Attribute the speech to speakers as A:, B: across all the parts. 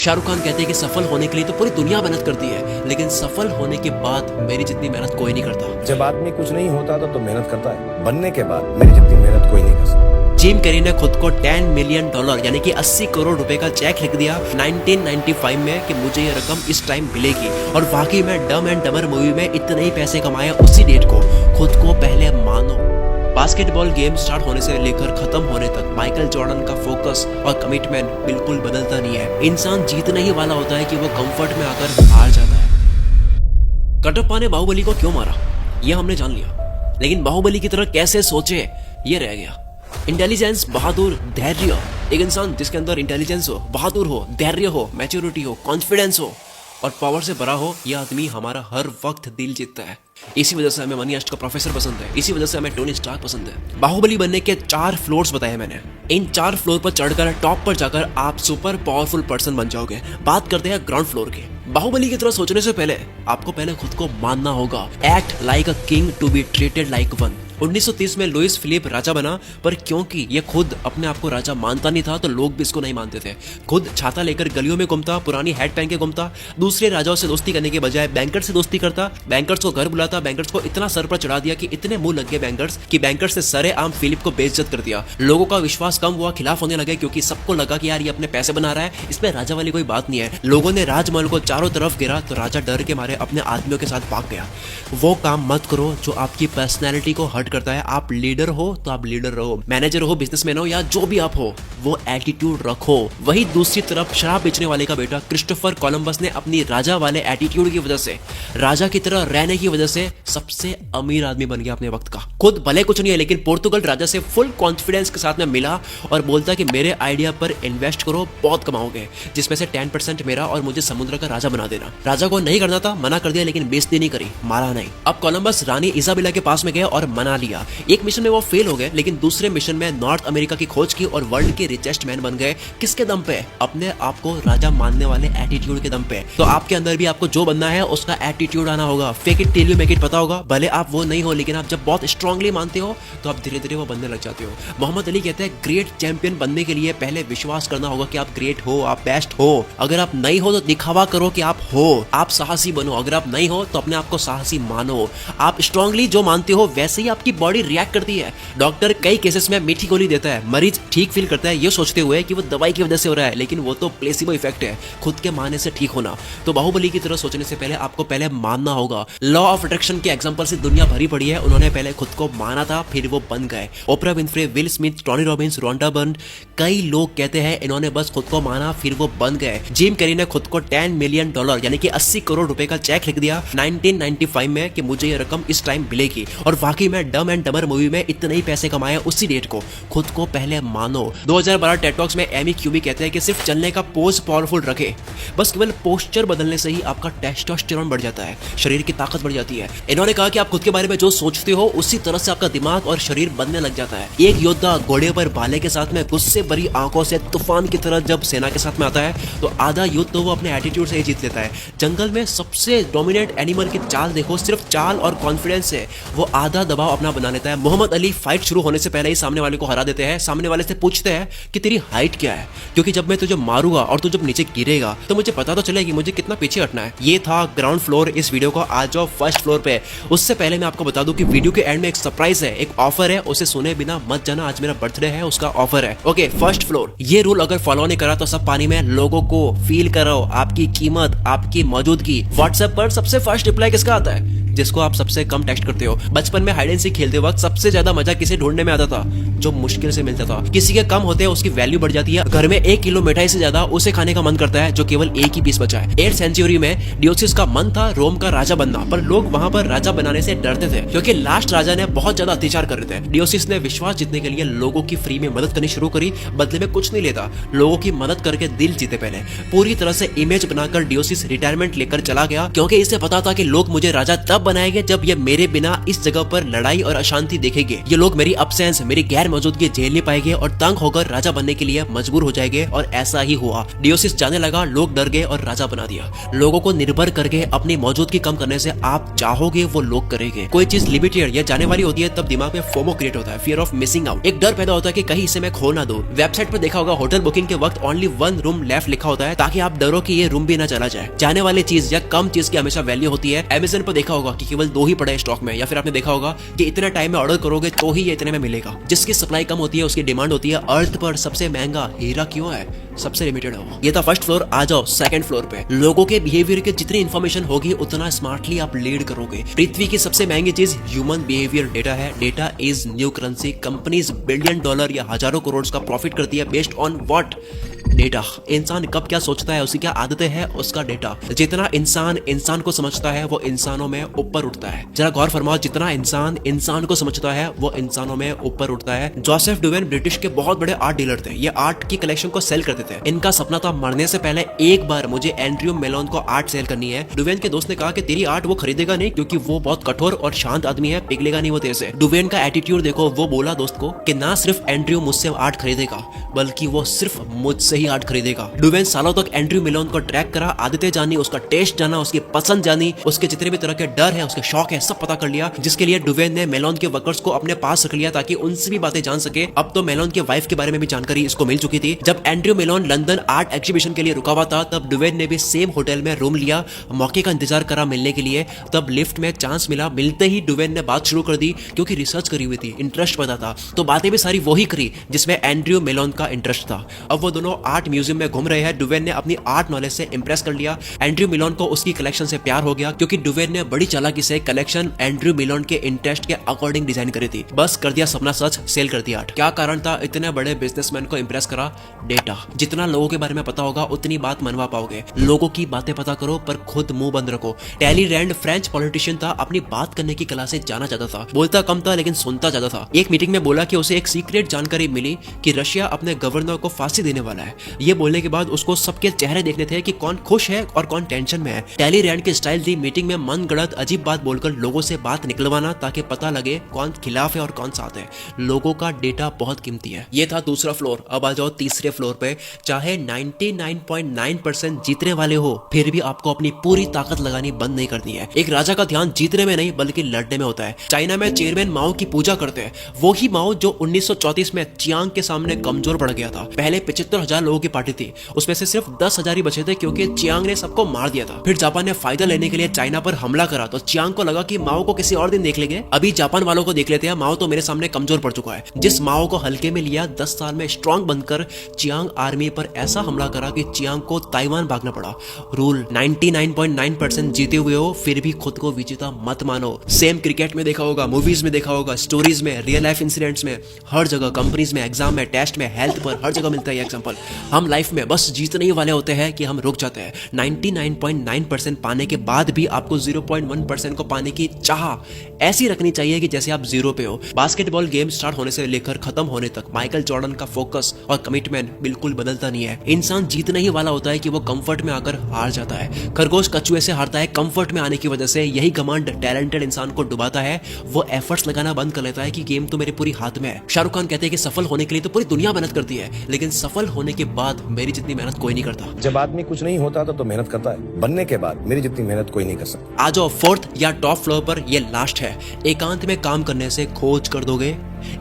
A: शाहरुख खान कहते हैं कि सफल होने के लिए तो पूरी दुनिया मेहनत करती है, लेकिन सफल होने के बाद मेरी जितनी मेहनत कोई नहीं करता।
B: जब आदमी कुछ नहीं होता तो मेहनत करता है, बनने के बाद मेरी जितनी मेहनत कोई नहीं कर सकता।
A: जिम कैरी ने खुद को $10 मिलियन यानी कि 80 करोड़ रुपए का चेक लिख दिया 1995 में कि मुझे ये रकम इस टाइम मिलेगी, और वाकई में डम एंड डमर मूवी में इतने ही पैसे कमाए उसी डेट को। खुद को पहले मानो। बास्केटबॉल गेम स्टार्ट होने से लेकर खत्म होने तक माइकल जॉर्डन का फोकस और कमिटमेंट बिल्कुल बदलता नहीं है। इंसान जीतने ही वाला होता है कि वो कंफर्ट में आकर हार जाता है। कटप्पा ने बाहुबली को क्यों मारा ये हमने जान लिया, लेकिन बाहुबली की तरह कैसे सोचे ये रह गया। इंटेलिजेंस, बहादुर, धैर्य। एक इंसान जिसके अंदर इंटेलिजेंस हो, बहादुर हो, धैर्य हो, मैच्योरिटी हो, कॉन्फिडेंस हो और पावर से भरा हो, यह आदमी हमारा हर वक्त दिल जीतता है। इसी वजह से हमें मनी हाइस्ट का प्रोफेसर पसंद है, इसी वजह से हमें टोनी स्टार्क पसंद है। बाहुबली बनने के 4 फ्लोर्स बताए मैंने। इन 4 फ्लोर पर चढ़कर टॉप पर जाकर आप सुपर पावरफुल पर्सन बन जाओगे। बात करते हैं ग्राउंड फ्लोर की। बाहुबली की तरह सोचने से पहले आपको पहले खुद को मानना होगा। Act like a king to be treated like one. 1930 में लुइस फिलिप राजा बना, पर क्योंकि ये खुद अपने आप को राजा मानता नहीं था तो लोग भी इसको नहीं मानते थे। खुद छाता लेकर गलियों में घूमता, पुरानी हैट पहन के घूमता, दूसरे राजाओं से दोस्ती करने के बजाय बैंकर्स से दोस्ती करता, बैंकर्स को घर बुलाता, बैंकर्स को इतना सर पर चढ़ा दिया कि इतने मुंह लग गए बैंकर्स कि बैंकर्स से सरेआम फिलिप को बेइज्जत कर दिया। लोगों का विश्वास कम हुआ, खिलाफ होने लगे, क्योंकि सबको लगा कि यार ये अपने पैसे बना रहा है, इसमें राजा वाली कोई बात नहीं है। लोगों ने राजमहल को चारों तरफ गिरा तो राजा डर के मारे अपने आदमियों के साथ भाग गया। वो काम मत करो जो आपकी पर्सनैलिटी को हर्ट करता है। आप लीडर हो तो आप लीडर रहो, मैनेजर हो, बिजनेसमैन हो या जो भी आप हो, वो एटीट्यूड रखो। वही दूसरी तरफ शराब बेचने वाले का बेटा क्रिस्टोफर कोलंबस ने अपनी राजा वाले एटीट्यूड की वजह से, राजा की तरह रहने की वजह से सबसे अमीर आदमी बन गया अपने वक्त का। खुद भले कुछ नहीं है, लेकिन पोर्तुगल राजा से फुल कॉन्फिडेंस के साथ में मिला और बोलता कि मेरे आइडिया पर इन्वेस्ट करो, बहुत कमाओगे, जिसमें से 10% मेरा और मुझे समुद्र का राजा बना देना। राजा को नहीं करना था, मना कर दिया, लेकिन बेइज्जती नहीं करी, मारा नहीं। अब कोलंबस रानी इजाबेला के पास में गए और मना लिया। एक मिशन में वो फेल हो गए, लेकिन दूसरे मिशन में नॉर्थ अमेरिका की खोज की और वर्ल्ड के रिचेस्ट मैन बन गए। किसके दम पे? अपने आप को राजा मानने वाले एटीट्यूड के दम पे। तो आपके अंदर भी आपको जो बनना है उसका एटीट्यूड आना होगा। Fake it till you make it पता होगा। भले आप वो नहीं हो, लेकिन आप जब बहुत स्ट्रांगली मानते हो तो आप धीरे धीरे वो बनने लग जाते हो। मोहम्मद अली कहते हैं ग्रेट चैंपियन बनने के लिए पहले विश्वास करना होगा कि आप ग्रेट हो, आप बेस्ट हो। अगर आप नहीं हो तो दिखावा करो कि आप हो। आप साहसी बनो। अगर आप नहीं हो तो अपने आप को साहसी मानो। आप स्ट्रांगली जो मानते हो वैसे ही आपकी बॉडी रिएक्ट करती है। डॉक्टर कई केसेस में मीठी गोली देता है, मरीज ठीक फील करता है ये सोचते हुए कि वो दवाई की वजह से हो रहा है, लेकिन वो तो प्लेसिबो इफेक्ट है, खुद के मानने से ठीक होना। तो बाहुबली की तरह सोचने से पहले आपको पहले मानना होगा। लॉ ऑफ अट्रैक्शन के एग्जांपल से दुनिया भरी पड़ी है। उन्होंने पहले खुद को माना था, फिर वो बन गए। Oprah Winfrey, Will Smith, Tony Robbins, Rhonda Byrne, कई लोग कहते हैं इन्होंने बस खुद को माना फिर वो बन गए। जिम कैरी ने खुद को $10 मिलियन यानी कि 80 करोड़ रुपए का चेक लिख दिया 1995 में कि मुझे ये रकम इस टाइम मिलेगी, और वाकई में डम एंड डमर मूवी में इतने ही पैसे कमाए उसी डेट को। खुद को पहले मानो। 2012 टेड टॉक्स में एमी क्यूबी कहते हैं कि सिर्फ चलने का पोज पावरफुल रखे, बस केवल पोस्चर बदलने से ही आपका टेस्टोस्टेरोन बढ़ जाता है, शरीर की ताकत बढ़ जाती है। इन्होंने कहा कि आप खुद के बारे में जो सोचते हो उसी तरह से आपका दिमाग और शरीर बनने लग जाता है। एक योद्धा घोड़े पर भाले के साथ में गुस्से भरी आंखों से तूफान की तरह जब सेना के साथ में आता है तो आधा युद्ध तो वो अपने एटीट्यूड से ही जीत लेता है। जंगल में सबसे डोमिनेंट एनिमल की चाल देखो, सिर्फ चाल और कॉन्फिडेंस से वो आधा दबाव अपना बना लेता है। मोहम्मद अली फाइट शुरू होने से पहले ही सामने वाले को हरा देते हैं। सामने वाले से पूछते हैं कि तेरी हाइट क्या है, क्योंकि जब मैं तुझे मारूंगा और तू जब नीचे गिरेगा तो मुझे पता तो चलेगी मुझे कितना पीछे हटना है। ये था ग्राउंड फ्लोर इस वीडियो का। आ जाओ फर्स्ट फ्लोर पे। उससे पहले मैं आपको बता दूं कि वीडियो के एंड में एक सरप्राइज है, एक ऑफर है, उसे सुने बिना मत जाना। आज मेरा बर्थडे है, उसका ऑफर है। Okay, first floor. ये रूल अगर फॉलो नहीं करा तो सब पानी में। लोगों को फील करो आपकी कीमत, आपकी मौजूदगी। व्हाट्सएप पर सबसे फर्स्ट रिप्लाई किसका आता है? जिसको आप सबसे कम टेक्स्ट करते हो। बचपन में हाइड एंड सीक खेलते वक्त सबसे ज्यादा मजा किसे ढूंढने में आता था? जो मुश्किल से मिलता था। किसी के कम होते हैं उसकी वैल्यू बढ़ जाती है। घर में 1 किलो मिठाई से ज्यादा उसे खाने का मन करता है जो केवल एक ही पीस बचा है। 8th सेंचुरी में डियोसिस का मन था रोम का राजा बनना, पर लोग वहां पर राजा बनाने से डरते थे क्योंकि लास्ट राजा ने बहुत ज्यादा अत्याचार कर रहे थे। डियोसिस ने विश्वास जीतने के लिए लोगों की फ्री में मदद करनी शुरू करी। बदले में कुछ नहीं लेता, लोगों की मदद करके दिल जीते। पहले पूरी तरह से इमेज बनाकर डियोसिस रिटायरमेंट लेकर चला गया, क्योंकि इसे पता था कि लोग मुझे राजा तब तब बनाएंगे जब ये मेरे बिना इस जगह पर लड़ाई और अशांति देखेंगे। ये लोग मेरी अब्सेंस, मेरी गैर मौजूदगी झेल नहीं पाएंगे और तंग होकर राजा बनने के लिए मजबूर हो जाएंगे। और ऐसा ही हुआ। डियोसिस जाने लगा, लोग डर गए और राजा बना दिया। लोगों को निर्भर करके अपनी मौजूदगी कम करने से आप चाहोगे वो लोग करेंगे। कोई चीज लिमिटेड या जाने वाली होती है तब दिमाग में फोमो क्रिएट होता है, फियर ऑफ मिसिंग आउट। एक डर पैदा होता है कि कहीं इसे मैं खो ना दूं। वेबसाइट पर देखा होगा होटल बुकिंग के वक्त ओनली 1 रूम लेफ्ट लिखा होता है ताकि आप डरो कि ये रूम भी ना चला जाए। जाने वाली चीज या कम चीज की हमेशा वैल्यू होती है। Amazon पर देखा होगा कि केवल 2 ही पड़े स्टॉक में, या फिर आपने देखा होगा कि इतने टाइम में ऑर्डर करोगे तो ही ये इतने में मिलेगा। जिसकी सप्लाई कम होती है उसकी डिमांड होती है। अर्थ पर सबसे महंगा हीरा क्यों है? सबसे लिमिटेड है वो। ये था फर्स्ट फ्लोर। आ जाओ सेकंड फ्लोर पे। लोगों के बिहेवियर के जितनी इन्फॉर्मेशन होगी उतना स्मार्टली आप लीड करोगे। पृथ्वी की सबसे महंगी चीज ह्यूमन बिहेवियर डेटा है। Data is new currency. Companies billion dollar या हजारों करोड़ का प्रॉफिट करती है बेस्ड ऑन व्हाट? डेटा। इंसान कब क्या सोचता है, उसकी क्या आदतें हैं, उसका डेटा। जितना इंसान को समझता है वो इंसानों में ऊपर उठता है। जरा गौर फरमाओ, जितना इंसान को समझता है वो इंसानों में ऊपर उठता है। जोसेफ डुवेन ब्रिटिश के बहुत बड़े आर्ट डीलर थे। ये आर्ट की कलेक्शन को सेल करते थे। इनका सपना था मरने से पहले एक बार मुझे एंड्रयू मेलोन को आर्ट सेल करनी है। डुवेन के दोस्त ने कहा कि तेरी आर्ट वो खरीदेगा नहीं क्योंकि वो बहुत कठोर और शांत आदमी है, पिघलेगा नहीं वो तेरे से। डुवेन का एटीट्यूड देखो। वो बोला दोस्त को कि ना सिर्फ एंड्रयू मुझसे आर्ट खरीदेगा बल्कि वो सिर्फ मुझसे ही आर्ट खरीदेगा। डुवेन सालों तक एंड्रयू मेलोन को ट्रैक करा, आदतें जानी, उसका टेस्ट जाना, उसकी पसंद जानी, उसके जितने भी तरह के डर है, उसके शौक है, सब पता कर लिया। जिसके लिए डुवेन ने मेलोन के वर्कर्स को अपने पास रख लिया ताकि उनसे भी बातें जान सके। अब तो मेलोन के वाइफ के बारे में भी जानकारी इसको मिल चुकी थी। जब Andrew Malone London art exhibition के लिए रुका हुआ था तब डुवेन ने भी सेम होटल में रूम लिया, मौके का इंतजार करा मिलने के लिए। तब लिफ्ट में चांस मिला। मिलते ही डुवेन ने बात शुरू कर दी क्योंकि रिसर्च करी हुई थी, इंटरेस्ट पता था, तो बातें भी सारी वही करी जिसमें एंड्रयू मेलोन का इंटरेस्ट था। अब वो दोनों आर्ट म्यूजियम में घूम रहे हैं। डुवेन ने अपनी आर्ट नॉलेज से इंप्रेस कर लिया। एंड्रयू मेलोन को उसकी कलेक्शन से प्यार हो गया क्योंकि डुवेन ने बड़ी चालाकी से कलेक्शन एंड्रयू मेलोन के इंटरेस्ट के अकॉर्डिंग डिजाइन करी थी। बस कर दिया सपना सच, सेल कर दिया आर्ट। क्या कारण था इतने बड़े बिजनेसमैन को इंप्रेस करा? डेटा। जितना लोगों के बारे में पता होगा उतनी बात मनवा पाओगे। लोगों की बातें पता करो पर खुद मुंह बंद रखो। टैलीरैंड फ्रेंच पॉलिटिशियन था, अपनी बात करने की कला से जाना जाता था। बोलता कम था लेकिन सुनता ज्यादा था। एक मीटिंग में बोला कि उसे एक सीक्रेट जानकारी मिली कि रशिया अपने गवर्नर को फांसी देने वाला है। ये बोलने के बाद उसको सबके चेहरे देखने थे कि कौन खुश है और कौन टेंशन में है। टैलीरैंड की स्टाइल थी मीटिंग में मन गढ़ंत अजीब बात बोलकर लोगों से बात निकलवाना ताकि पता लगे कौन खिलाफ है और कौन साथ है। लोगों का डेटा बहुत कीमती है। ये था दूसरा फ्लोर। अब आ जाओ तीसरे फ्लोर पे। चाहे 99.9% जीतने वाले हो फिर भी आपको अपनी पूरी ताकत लगानी बंद नहीं करनी है। एक राजा का ध्यान जीतने में नहीं बल्कि लड़ने में होता है। चाइना में चेयरमैन माओ की पूजा करते हैं। वो ही माओ जो 1934 में चियांग के सामने कमजोर पड़ गया था। पहले 75,000 लोगों की पार्टी थी, उसमें से सिर्फ 10,000 ही बचे थे क्योंकि चियांग ने सबको मार दिया था। फिर जापान ने फायदा लेने के लिए चाइना पर हमला करा तो चियांग को लगा कि माओ को किसी और दिन देख लेंगे, अभी जापान वालों को देख लेते हैं। माओ तो मेरे सामने कमजोर पड़ चुका है। जिस माओ को हल्के में लिया 10 साल में स्ट्रांग बनकर चियांग आर्मी पर ऐसा हमला करा कि चियांग को ताइवान भागना पड़ा। रूल 99.9% जीते हुए हो फिर भी खुद को विजेता मत मानो। सेम क्रिकेट में देखा होगा, मूवीज में देखा होगा, स्टोरीज में, रियल लाइफ इंसिडेंट्स में, हर जगह, कंपनीज में, एग्जाम में, टेस्ट में, हेल्थ पर, हर जगह मिलता है एग्जांपल। हम लाइफ में बस जीतने ही वाले होते हैं कि हम रुक जाते हैं। 99.9% पाने के बाद भी आपको 0.1% को पाने की चाह ऐसी रखनी चाहिए कि जैसे आप 0 पे हो। बास्केटबॉल गेम स्टार्ट होने से लेकर खत्म होने तक माइकल जॉर्डन का फोकस और कमिटमेंट बिल्कुल बदलता नहीं है। इंसान जीतने ही वाला होता है कि वो कंफर्ट में आकर हार जाता है। खरगोश कछुए से हारता है कंफर्ट में आने की वजह से। यही घमंड टैलेंटेड इंसान को डुबाता है। वो एफर्ट्स लगाना बंद कर लेता है कि गेम तो मेरे पूरी हाथ में है। शाहरुख खान कहते हैं कि सफल होने के लिए तो पूरी दुनिया मेहनत करती है लेकिन सफल होने के बाद मेरी जितनी मेहनत कोई नहीं करता।
B: जब आदमी कुछ नहीं होता तो मेहनत करता है, बनने के बाद मेरी जितनी मेहनत कोई नहीं कर सकता।
A: आ जाओ फोर्थ या टॉप फ्लोर पर। ये लास्ट है। एकांत में काम करने से खोज कर दोगे।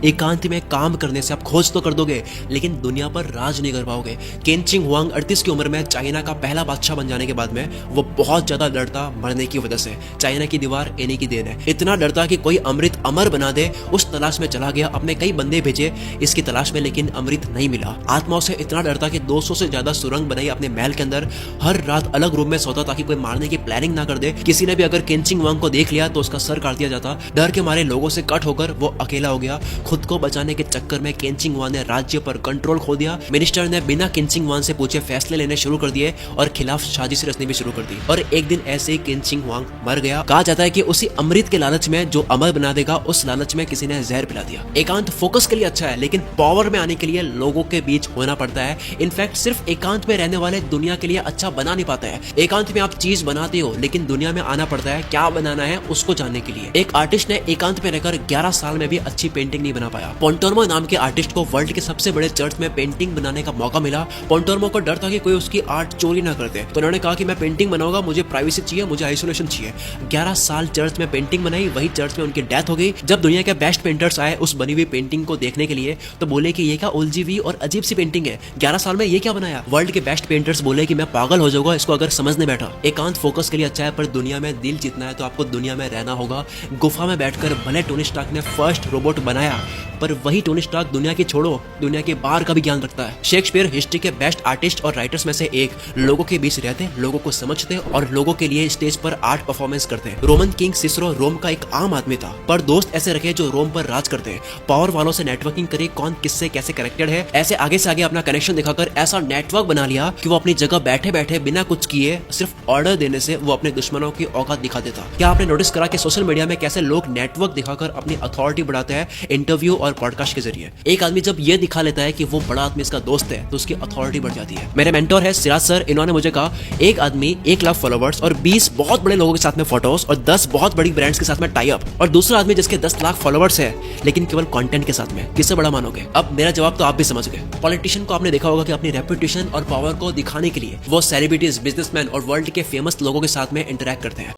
A: एकांत में काम करने से आप खोज तो कर दोगे लेकिन दुनिया पर राज नहीं कर पाओगे। केनचिंग हुआंग 38 की उम्र में चाइना का पहला बादशाह बन जाने के बाद में वो बहुत ज्यादा डरता मरने की वजह से। चाइना की दीवार इन्हीं की देन है। इतना डरता कि कोई अमृत अमर बना दे उस तलाश में चला गया। अपने कई बंदे भेजे इसकी तलाश में लेकिन अमृत नहीं मिला। आत्माओं से इतना डरता कि 200 से ज्यादा सुरंग बनाई अपने महल के अंदर। हर रात अलग रूम में सोता ताकि कोई मारने की प्लानिंग ना कर दे। किसी ने भी अगर केनचिंग हुआंग को देख लिया तो उसका सर काट दिया जाता। डर के मारे लोगों से कट होकर वो अकेला हो गया। खुद को बचाने के चक्कर में केंचिंग वान ने राज्य पर कंट्रोल खो दिया। मिनिस्टर ने बिना केंचिंग वान से पूछे फैसले लेने शुरू कर दिए और खिलाफ साजिश रचनी भी शुरू कर दी। और एक दिन ऐसे ही केंचिंग वांग मर गया। कहा जाता है कि उसी अमृत के लालच में जो अमर बना देगा, उस लालच में किसी ने जहर पिला दिया। एकांत फोकस के लिए अच्छा है, लेकिन पावर में आने के लिए लोगों के बीच होना पड़ता है। इनफैक्ट सिर्फ एकांत में रहने वाले दुनिया के लिए अच्छा बना नहीं पाता है। एकांत में आप चीज बनाते हो, लेकिन दुनिया में आना पड़ता है क्या बनाना है उसको जानने के लिए। एक आर्टिस्ट ने एकांत में रहकर 11 साल में भी अच्छी पेंटिंग नहीं बना पाया। पोंटोर्मो नाम के आर्टिस्ट को वर्ल्ड के सबसे बड़े चर्च में पेंटिंग बनाने का मौका मिला। पोंटोर्मो को डर था कि कोई उसकी आर्ट चोरी ना कर दे, तो उन्होंने कहा कि मैं पेंटिंग बनाऊंगा, मुझे प्राइवेसी चाहिए, मुझे आइसोलेशन चाहिए। 11 साल चर्च में पेंटिंग बनाई, वही चर्च में उनकी डेथ हो गई। जब दुनिया के बेस्ट पेंटर्स आए उस बनी हुई पेंटिंग को देखने के लिए, तो बोले कि ये क्या उलझी हुई और अजीब सी पेंटिंग है, 11 साल में ये क्या बनाया। वर्ल्ड के बेस्ट पेंटर्स बोले कि मैं पागल हो जाऊंगा इसको अगर समझने बैठा। एकांत फोकस के लिए अच्छा है, पर दुनिया में दिल जीतना है तो आपको दुनिया में रहना होगा। गुफा में बैठकर भले टोनी स्टार्क ने फर्स्ट रोबोट बनाया, पर वही टोनी स्टार्क दुनिया की छोड़ो, दुनिया के बाहर का भी ज्ञान रखता है। शेक्सपियर हिस्ट्री के बेस्ट आर्टिस्ट और राइटर्स में से एक, लोगों के बीच रहते, लोगों को समझते और लोगों के लिए स्टेज पर आर्ट परफॉर्मेंस करते। रोमन किंग सिसरो रोम का एक आम आदमी था, पर दोस्त ऐसे रखे जो रोम पर राज करते। पावर वालों से नेटवर्किंग करे, कौन किससे कैसे कनेक्टेड है, ऐसे आगे से आगे अपना कनेक्शन दिखाकर ऐसा नेटवर्क बना लिया कि वो अपनी जगह बैठे बैठे बिना कुछ किए सिर्फ ऑर्डर देने से वो अपने दुश्मनों की औकात दिखा देता। क्या आपने नोटिस करा कि सोशल मीडिया में कैसे लोग नेटवर्क दिखाकर अपनी अथॉरिटी बढ़ाते हैं इंटरव्यू और पॉडकास्ट के जरिए। एक आदमी जब ये दिखा लेता है कि वो बड़ा आदमी इसका दोस्त है, तो उसकी अथॉरिटी बढ़ जाती है। मेरे मेंटोर है सिराज सर, इन्होंने मुझे कहा एक आदमी 1 लाख फॉलोवर्स और 20 बहुत बड़े लोगों के साथ में फोटोज और 10 बहुत बड़ी ब्रांड्स के साथ में टाई अप, और दूसरा आदमी जिसके 10 लाख फॉलोवर्स है लेकिन केवल कंटेंट के साथ में, किससे बड़ा मानोगे? अब मेरा जवाब तो आप भी समझ गए। पॉलिटिशियन को आपने देखा होगा कि अपनी रेपुटेशन और पावर को दिखाने के लिए वो सेलिब्रिटीज, बिजनेसमैन और वर्ल्ड के फेमस लोगों के साथ में इंटरेक्ट करते हैं।